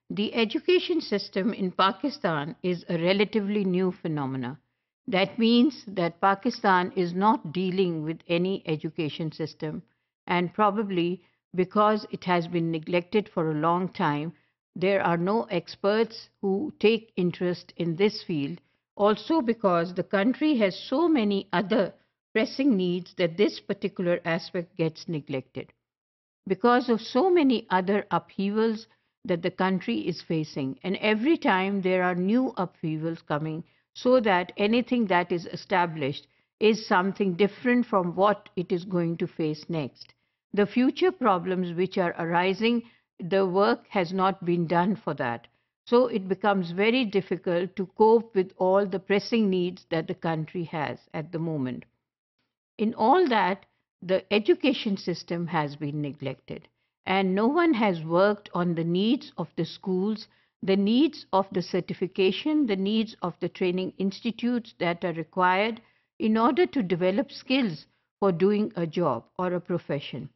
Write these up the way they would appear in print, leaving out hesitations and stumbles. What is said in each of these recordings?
The education system in Pakistan is a relatively new phenomenon. That means that Pakistan is not dealing with any education system, and probably because it has been neglected for a long time, there are no experts who take interest in this field. Also, because the country has so many other pressing needs that this particular aspect gets neglected because of so many other upheavals that the country is facing. And every time there are new upheavals coming, so that anything that is established is something different from what it is going to face next. The future problems which are arising, the work has not been done for that. So it becomes very difficult to cope with all the pressing needs that the country has at the moment. In all that, the education system has been neglected, and no one has worked on the needs of the schools, the needs of the certification, the needs of the training institutes that are required in order to develop skills for doing a job or a profession.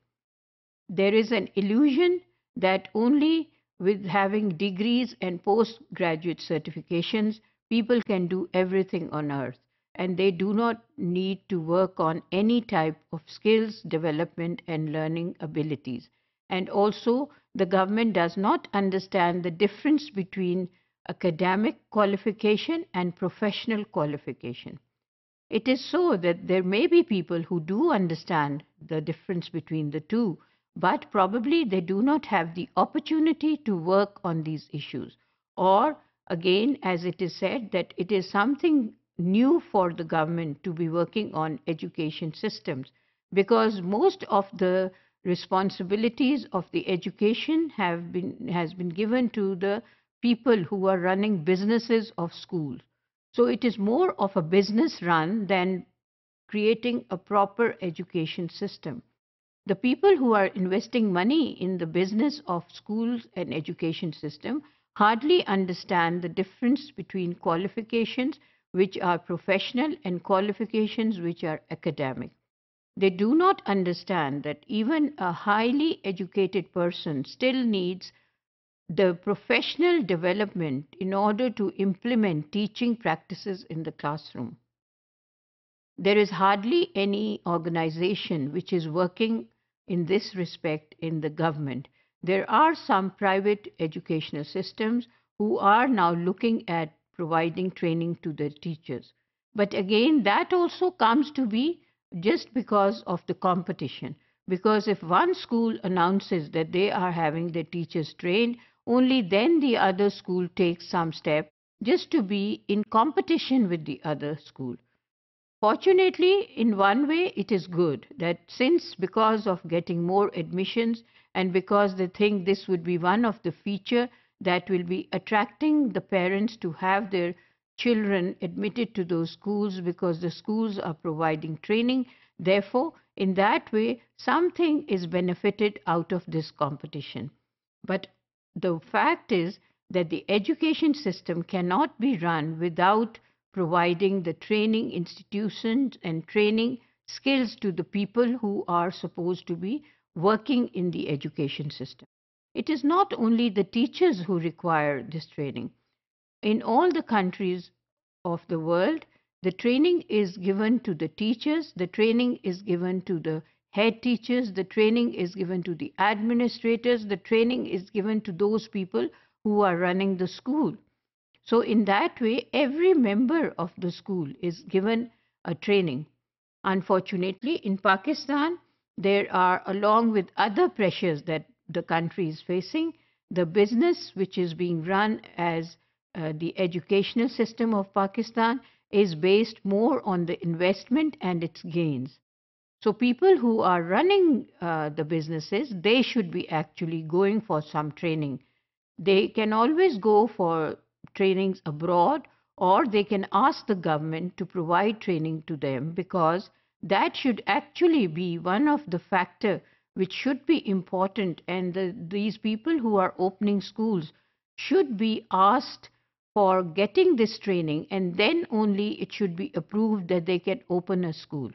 There is an illusion that only with having degrees and postgraduate certifications, people can do everything on earth, and they do not need to work on any type of skills development and learning abilities. And also, the government does not understand the difference between academic qualification and professional qualification. It is so that there may be people who do understand the difference between the two, but probably they do not have the opportunity to work on these issues. Or, again, as it is said, that it is something new for the government to be working on education systems, because most of the responsibilities of the education has been given to the people who are running businesses of schools. So it is more of a business run than creating a proper education system. The people who are investing money in the business of schools and education system hardly understand the difference between qualifications which are professional and qualifications which are academic. They do not understand that even a highly educated person still needs the professional development in order to implement teaching practices in the classroom. There is hardly any organization which is working in this respect in the government. There are some private educational systems who are now looking at providing training to their teachers. But again, that also comes to be just because of the competition. Because if one school announces that they are having their teachers trained, only then the other school takes some step just to be in competition with the other school. Fortunately, in one way, it is good that since because of getting more admissions and because they think this would be one of the feature that will be attracting the parents to have their children admitted to those schools because the schools are providing training. Therefore, in that way, something is benefited out of this competition. But the fact is that the education system cannot be run without providing the training institutions and training skills to the people who are supposed to be working in the education system. It is not only the teachers who require this training. In all the countries of the world, the training is given to the teachers, the training is given to the head teachers, the training is given to the administrators, the training is given to those people who are running the school. So in that way, every member of the school is given a training. Unfortunately, in Pakistan, there are, along with other pressures that the country is facing, the business which is being run as the educational system of Pakistan is based more on the investment and its gains. So people who are running the businesses, they should be actually going for some training. They can always go for trainings abroad, or they can ask the government to provide training to them, because that should actually be one of the factor which should be important, and these people who are opening schools should be asked for getting this training, and then only it should be approved that they can open a school,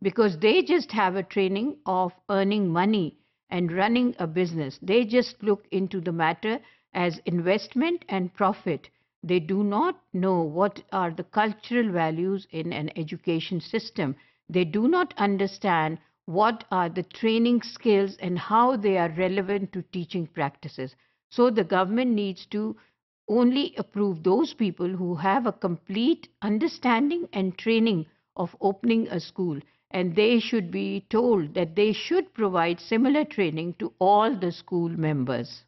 because they just have a training of earning money and running a business. They just look into the matter as investment and profit. They do not know what are the cultural values in an education system. They do not understand what are the training skills and how they are relevant to teaching practices. So the government needs to only approve those people who have a complete understanding and training of opening a school, and they should be told that they should provide similar training to all the school members.